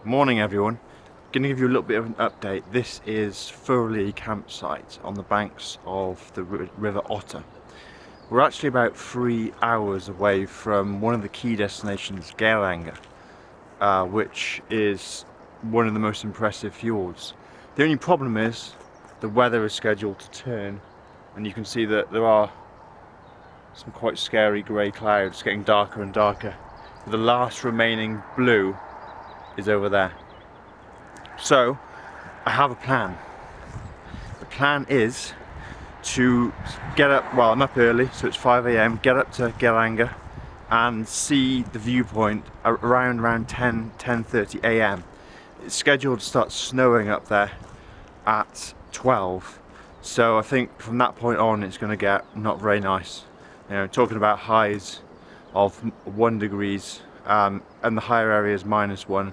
Morning everyone. Going to give you a little bit of an update. This is Pharoa campsite on the banks of the River Otter. We're actually about 3 hours away from one of the key destinations, Geiranger, which is one of the most impressive fjords. The only problem is the weather is scheduled to turn, and you can see that there are some quite scary grey clouds getting darker and darker. The last remaining blue is over there. So I have a plan. The plan is to get up, well, I'm up early, so it's 5 AM, get up to Geiranger and see the viewpoint around 10:30 AM. It's scheduled to start snowing up there at 12, so I think from that point on it's going to get not very nice. You know, talking about highs of 1 degrees, and the higher areas -1,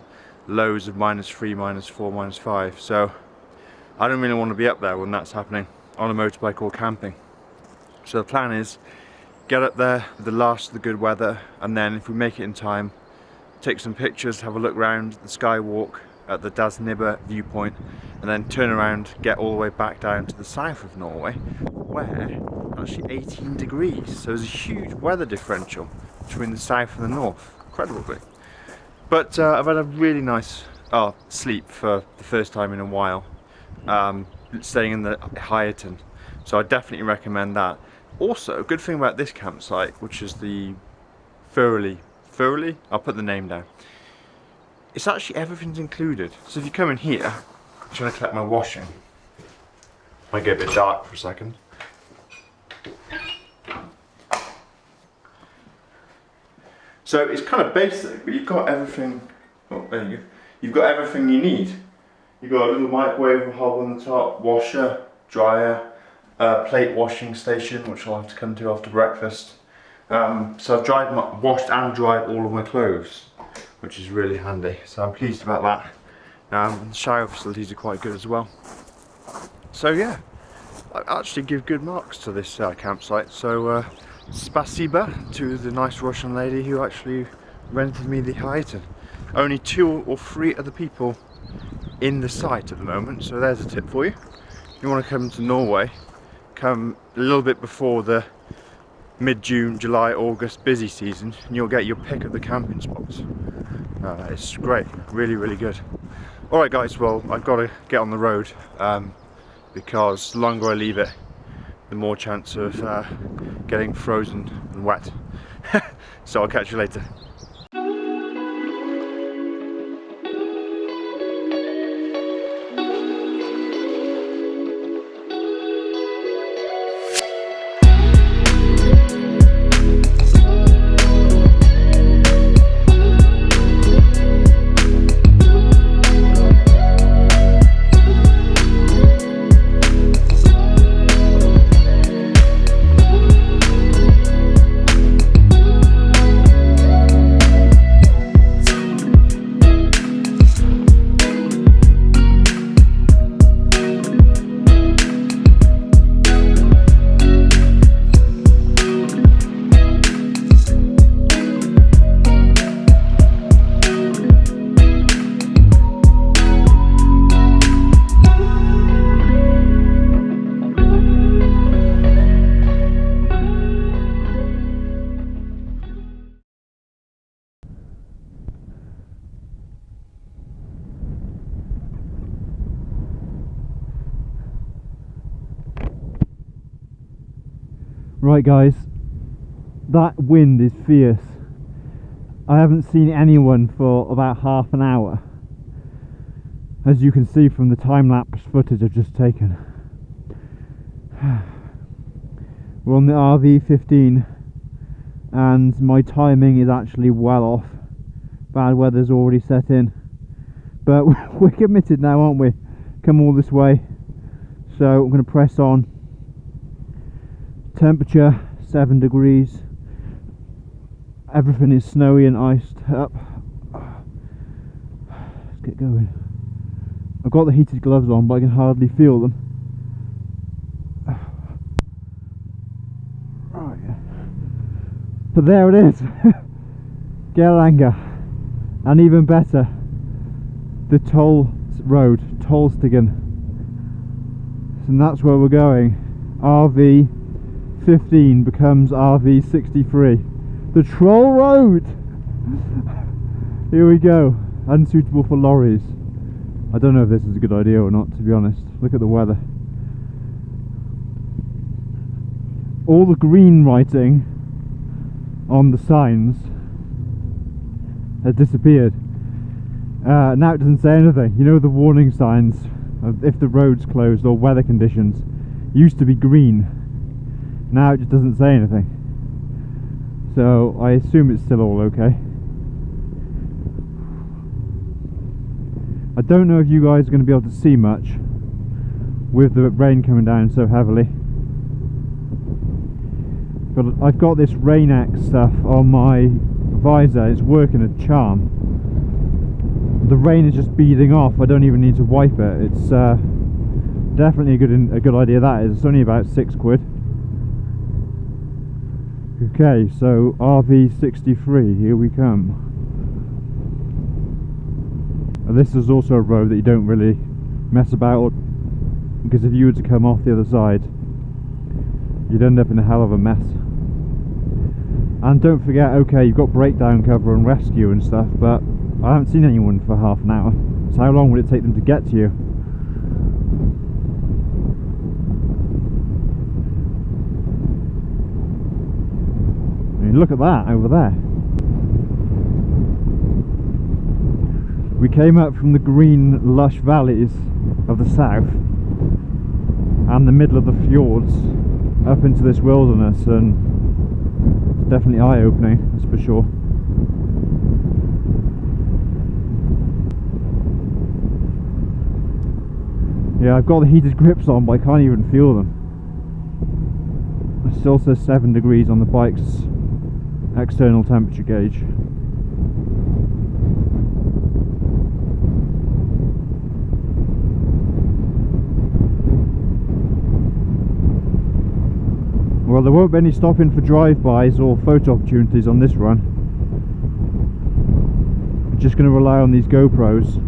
lows of -3, -4, -5. So I don't really want to be up there when that's happening on a motorbike or camping. So the plan is get up there with the last of the good weather, and then if we make it in time, take some pictures, have a look around the skywalk at the Dasnibba viewpoint, and then turn around, get all the way back down to the south of Norway, where actually 18 degrees. So there's a huge weather differential between the south and the north. Incredible. But I've had a really nice sleep for the first time in a while, staying in the Hyaton, so I definitely recommend that. Also, a good thing about this campsite, which is the Pharoa, I'll put the name down, it's actually everything's included. So if you come in here, I'm trying to collect my washing. Might get a bit dark for a second. So it's kind of basic, but you've got everything. Oh, there you go. You've got everything you need. You've got a little microwave, a hob on the top, washer, dryer, plate washing station, which I'll have to come to after breakfast. So I've washed and dried all of my clothes, which is really handy. So I'm pleased about that. The shower facilities are quite good as well. So yeah, I actually give good marks to this campsite. So spasiba to the nice Russian lady who actually rented me the Hyaton. Only 2 or 3 other people in the site at the moment, so there's a tip for you. If you want to come to Norway, come a little bit before the mid-June, July, August busy season, and you'll get your pick of the camping spots. It's great, really, really good. Alright guys, well, I've got to get on the road, because the longer I leave it, the more chance of getting frozen and wet. So I'll catch you later. Right guys, that wind is fierce. I haven't seen anyone for about half an hour, as you can see from the time-lapse footage I've just taken. We're on the RV15 and my timing is actually well off. Bad weather's already set in, but we're committed now, aren't we? Come all this way, so I'm going to press on. Temperature 7 degrees. Everything is snowy and iced up. Let's get going. I've got the heated gloves on, but I can hardly feel them. Right. But there it is. Geiranger. And even better, the toll road, Tollstigen, and that's where we're going. RV15 becomes RV63. The Troll Road! Here we go. Unsuitable for lorries. I don't know if this is a good idea or not, to be honest. Look at the weather. All the green writing on the signs has disappeared. Now it doesn't say anything. You know, the warning signs of if the road's closed or weather conditions used to be green. Now it just doesn't say anything. So I assume it's still all okay. I don't know if you guys are going to be able to see much with the rain coming down so heavily. But I've got this Rain-X stuff on my visor. It's working a charm. The rain is just beading off. I don't even need to wipe it. It's definitely a good idea. That is. It's only about £6. Okay, so RV63, here we come. And this is also a road that you don't really mess about, because if you were to come off the other side, you'd end up in a hell of a mess. And don't forget, okay, you've got breakdown cover and rescue and stuff, but I haven't seen anyone for half an hour. So how long would it take them to get to you? I mean, look at that over there. We came up from the green, lush valleys of the south and the middle of the fjords up into this wilderness, and it's definitely eye-opening, that's for sure. Yeah, I've got the heated grips on, but I can't even feel them. It still says 7 degrees on the bike's external temperature gauge. Well, there won't be any stopping for drive-bys or photo opportunities on this run. I'm just going to rely on these GoPros.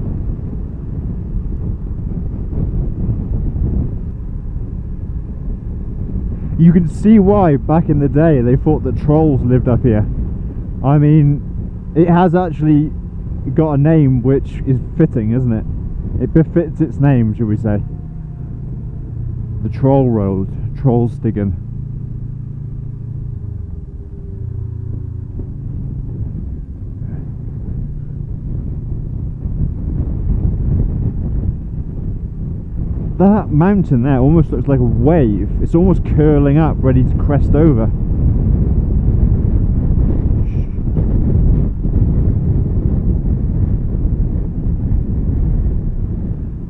You can see why back in the day they thought that trolls lived up here. I mean, it has actually got a name which is fitting, isn't it? It befits its name, should we say. The Troll Road, Trollstigen. That mountain there almost looks like a wave. It's almost curling up, ready to crest over.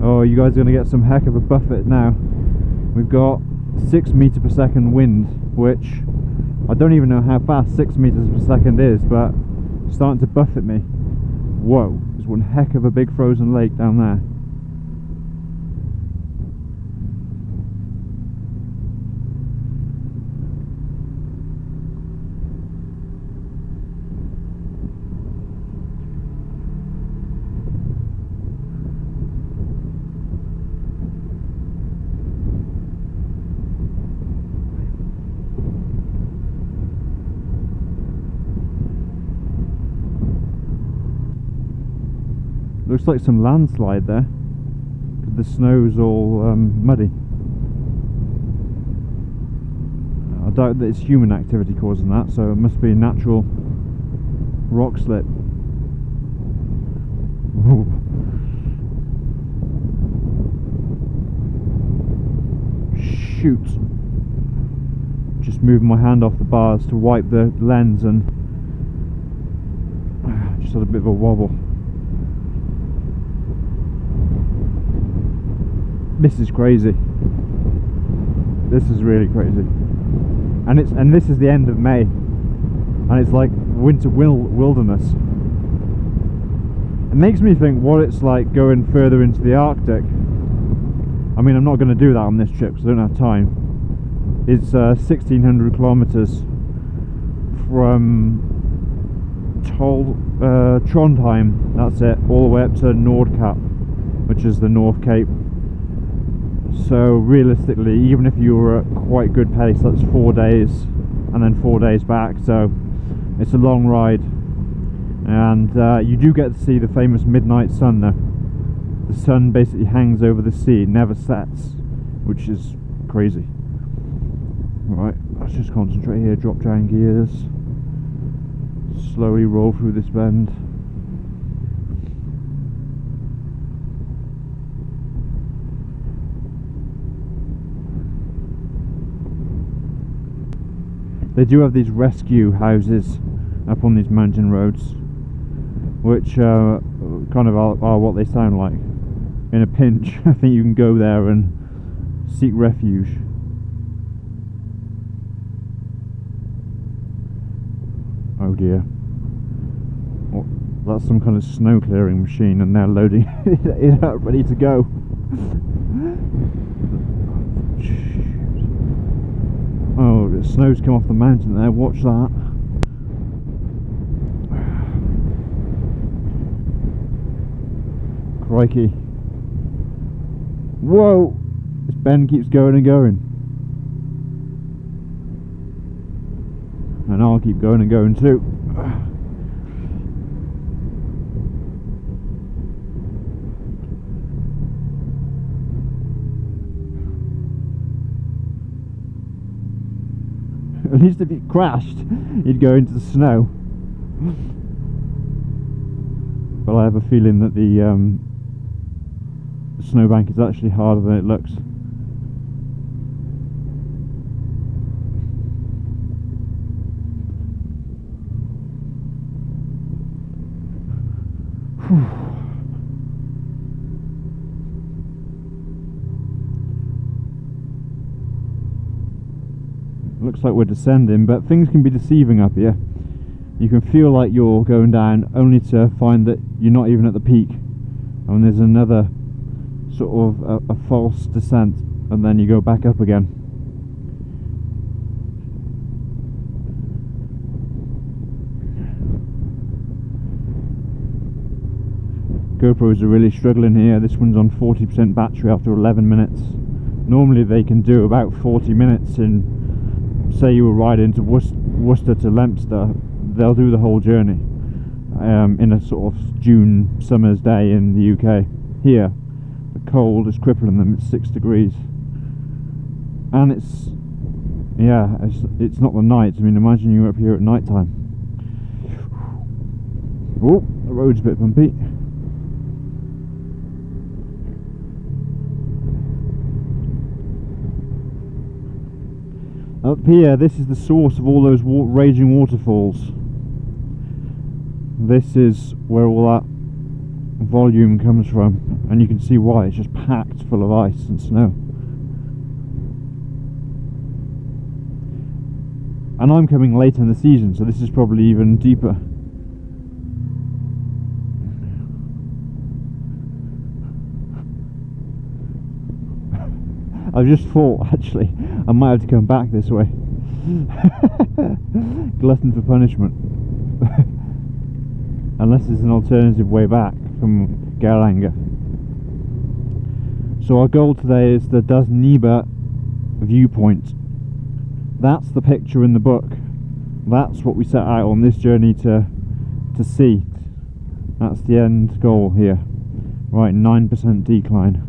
Oh, you guys are going to get some heck of a buffet now. We've got 6 meters per second wind, which I don't even know how fast 6 meters per second is, but it's starting to buffet me. Whoa, there's one heck of a big frozen lake down there. Looks like some landslide there. The snow's all muddy. I doubt that it's human activity causing that, so it must be a natural rock slip. Ooh. Shoot! Just moving my hand off the bars to wipe the lens, and just had a bit of a wobble. This is crazy. This is really crazy. And this is the end of May, and it's like winter wilderness. It makes me think what it's like going further into the Arctic. I mean, I'm not going to do that on this trip because I don't have time. It's 1,600 kilometers from Trondheim, that's it, all the way up to Nordkapp, which is the North Cape. So realistically, even if you were at quite good pace, that's 4 days and then 4 days back, so it's a long ride. And you do get to see the famous midnight sun though. The sun basically hangs over the sea, it never sets, which is crazy. Right, let's just concentrate here, drop down gears, slowly roll through this bend. They do have these rescue houses up on these mountain roads, which kind of are what they sound like. In a pinch, I think you can go there and seek refuge. Oh dear. Oh, that's some kind of snow clearing machine, and they're loading it up, ready to go. Oh, the snow's come off the mountain there, watch that. Crikey. Whoa! This bend keeps going and going. And I'll keep going and going too. At least if you crashed, you'd go into the snow. But I have a feeling that the snowbank is actually harder than it looks. Looks like we're descending, but things can be deceiving up here. You can feel like you're going down only to find that you're not even at the peak, and there's another sort of a false descent, and then you go back up again. GoPros are really struggling here. This one's on 40% battery after 11 minutes. Normally they can do about 40 minutes in, say you were riding to Worcester to Leominster, they'll do the whole journey in a sort of June summer's day in the UK. Here, the cold is crippling them, it's 6 degrees. And it's, yeah, it's not the night. I mean, imagine you're up here at night time. Oh, the road's a bit bumpy. Up here, this is the source of all those raging waterfalls. This is where all that volume comes from, and you can see why. It's just packed full of ice and snow. And I'm coming later in the season, so this is probably even deeper. I've just thought, actually, I might have to come back this way. Glutton for punishment. Unless there's an alternative way back from Geiranger. So our goal today is the Das Niebe Viewpoint. That's the picture in the book. That's what we set out on this journey to see. That's the end goal here. Right, 9% decline.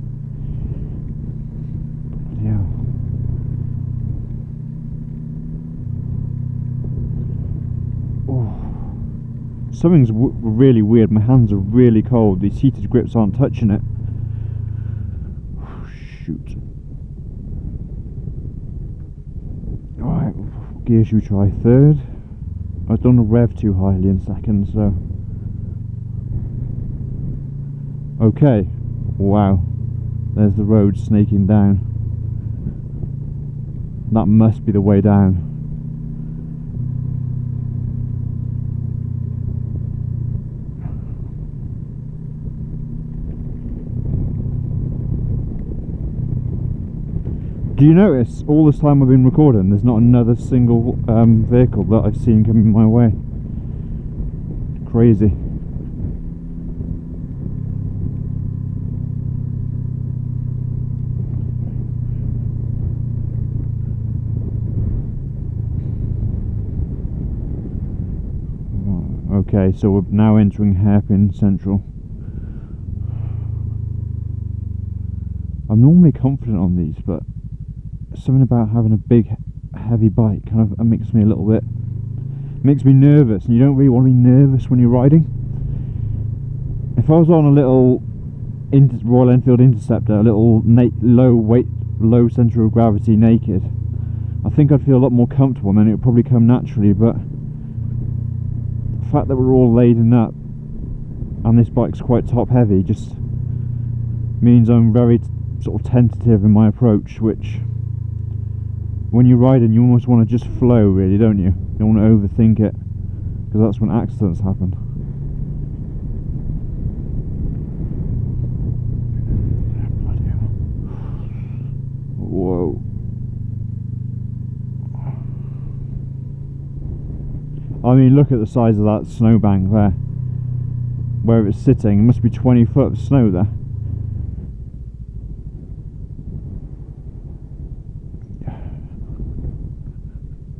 Yeah. Oh. Something's really weird. My hands are really cold. These heated grips aren't touching it. Oh, shoot. Alright, gear should we try? Third. I don't want to rev too highly in second, so. Okay. Wow. There's the road snaking down. That must be the way down. Do you notice all this time I've been recording, there's not another single vehicle that I've seen coming my way? crazy. Okay, so we're now entering Hairpin Central. I'm normally confident on these, but something about having a big, heavy bike kind of makes me a little bit, makes me nervous, and you don't really want to be nervous when you're riding. If I was on a little Royal Enfield Interceptor, a little low weight, low centre of gravity naked, I think I'd feel a lot more comfortable, and then it would probably come naturally. But the fact that we're all laden up and this bike's quite top heavy just means I'm very sort of tentative in my approach, which when you're riding you almost want to just flow, really, don't you? You don't want to overthink it, because that's when accidents happen. Bloody hell. Whoa. I mean, look at the size of that snowbank there. Where it's sitting, it must be 20 foot of snow there.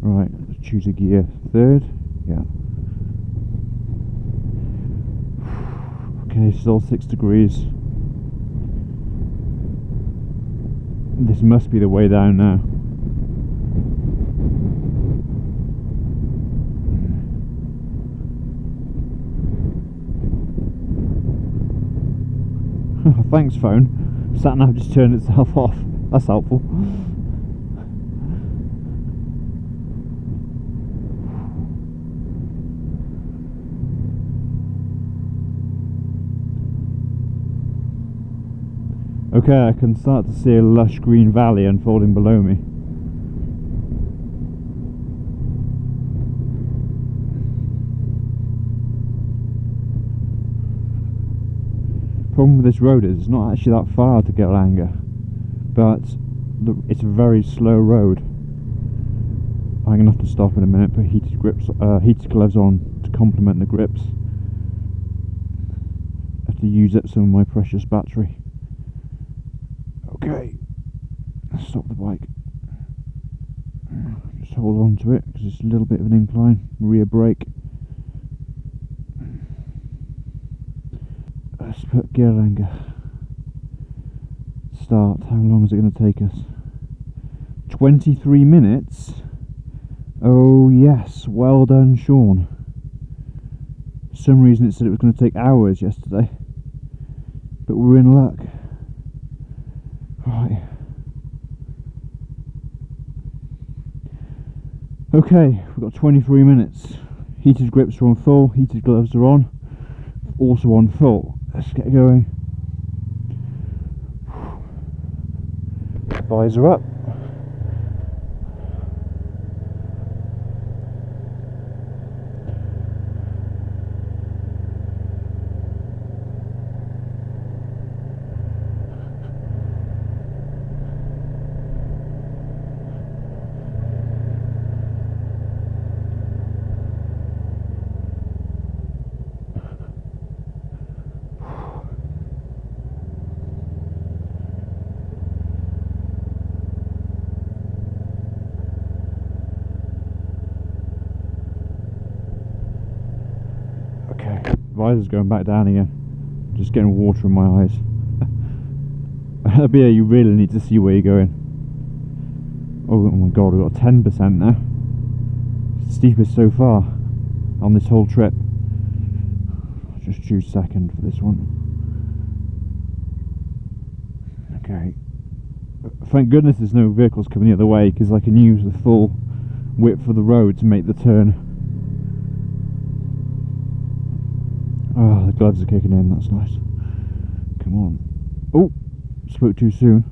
Right, let's choose a gear. Third, yeah. Okay, still 6 degrees. This must be the way down now. Thanks, phone. Sat nav just turned itself off. That's helpful. Okay, I can start to see a lush green valley unfolding below me. Problem with this road is it's not actually that far to Geiranger, but it's a very slow road. I'm gonna have to stop in a minute, put heated gloves on to complement the grips. I have to use up some of my precious battery. Okay, stop the bike. Just hold on to it because it's a little bit of an incline. Rear brake. Let's put Geiranger. Start. How long is it going to take us? 23 minutes? Oh yes, well done, Sean. For some reason it said it was going to take hours yesterday, but we're in luck. Right. Okay, we've got 23 minutes. Heated grips are on full, heated gloves are on, also on full. Let's get going. Visor up. Visor's going back down again. Just getting water in my eyes. But yeah, you really need to see where you're going. Oh my god, we've got 10% now. Steepest so far on this whole trip. I'll just choose second for this one. Okay. Thank goodness there's no vehicles coming the other way, because I can use the full width of the road to make the turn. Oh, the gloves are kicking in, that's nice. Come on. Oh, spoke too soon.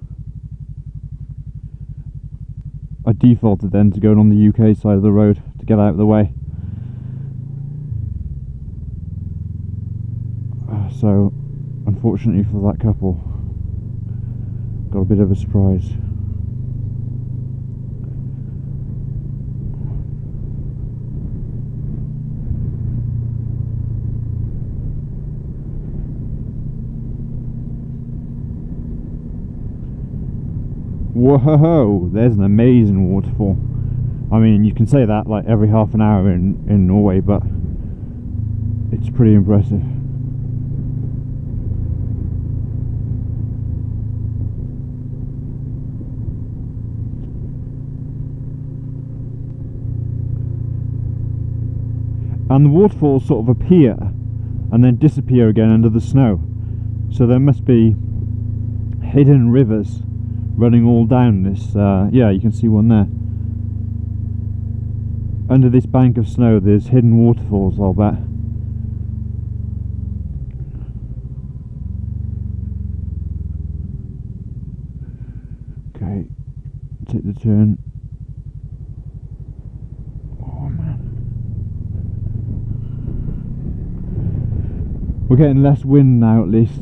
I defaulted then to going on the UK side of the road to get out of the way. So, unfortunately for that couple, got a bit of a surprise. Whoa, there's an amazing waterfall. I mean, you can say that like every half an hour in Norway, but it's pretty impressive. And the waterfalls sort of appear and then disappear again under the snow. So there must be hidden rivers running all down this, yeah, you can see one there. Under this bank of snow there's hidden waterfalls, I'll bet. Okay, take the turn. Oh man. We're getting less wind now at least.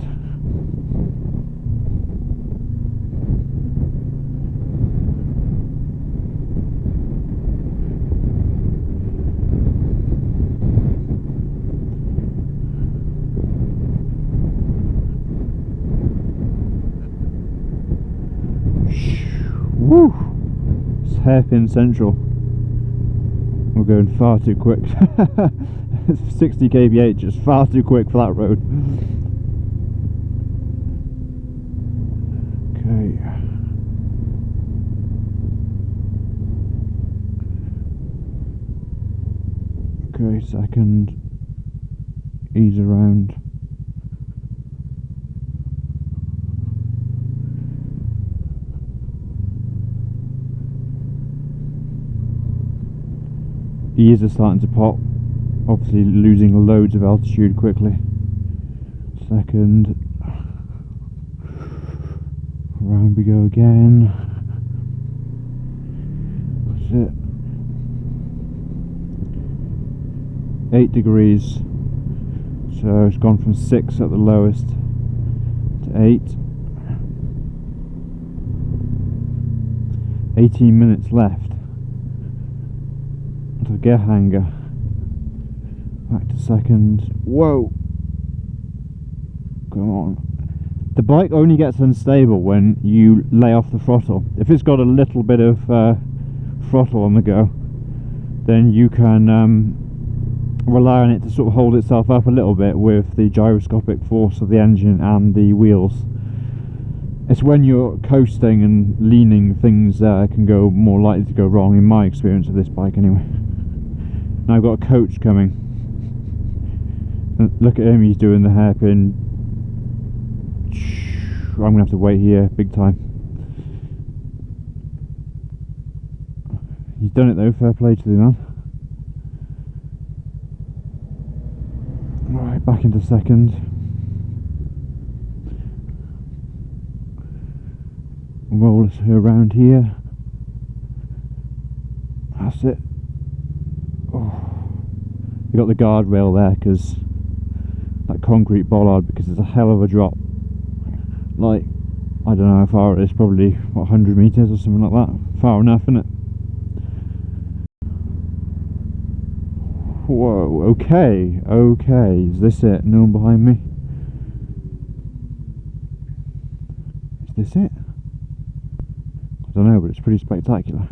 Woo! It's hairpin central. We're going far too quick. 60 kph, just far too quick for that road. Okay. Okay, second. Ease around. Ears are starting to pop, obviously losing loads of altitude quickly. Second, around we go again. That's it. 8 degrees, so it's gone from 6 at the lowest to 8. 18 minutes left. To Geiranger, back to second. Whoa! Come on. The bike only gets unstable when you lay off the throttle. If it's got a little bit of throttle on the go, then you can rely on it to sort of hold itself up a little bit with the gyroscopic force of the engine and the wheels. It's when you're coasting and leaning things can go more likely to go wrong, in my experience of this bike anyway. Now I've got a coach coming. And look at him, he's doing the hairpin. I'm going to have to wait here big time. He's done it though, fair play to the man. Right, back into second. Roll us around here. That's it. Oh. You got the guardrail there because that concrete bollard, because it's a hell of a drop. Like, I don't know how far it is, probably what, 100 meters or something like that. Far enough, isn't it? Whoa, okay, okay, is this it? No one behind me? Is this it? I don't know, but it's pretty spectacular.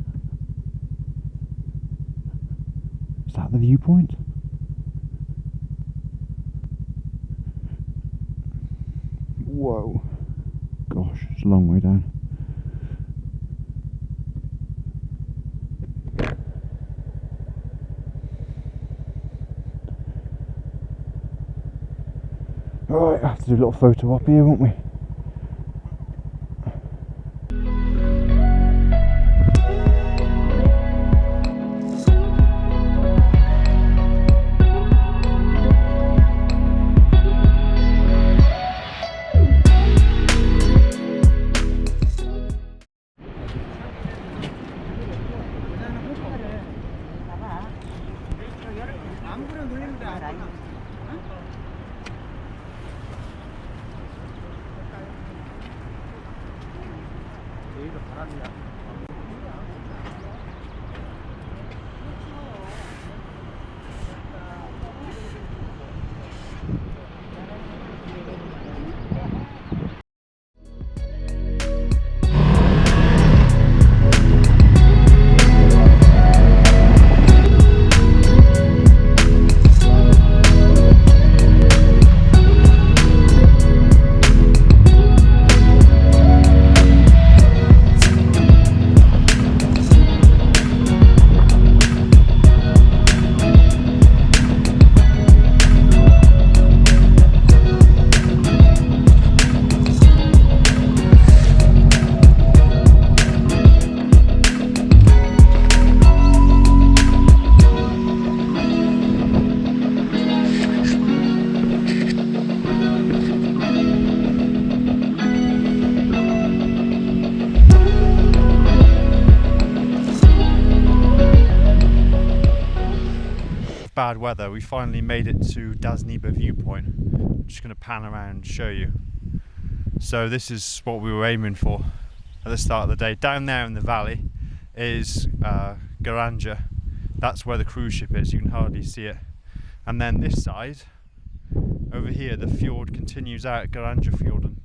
Is that the viewpoint? Whoa. Gosh, it's a long way down. Alright, I have to do a little photo op here, won't we? bad weather, we finally made it to Dasniba Viewpoint. I'm just going to pan around and show you. So this is what we were aiming for at the start of the day. Down there in the valley is Geiranger. That's where the cruise ship is, you can hardly see it. And then this side, over here, the fjord continues out, Geiranger Fjord.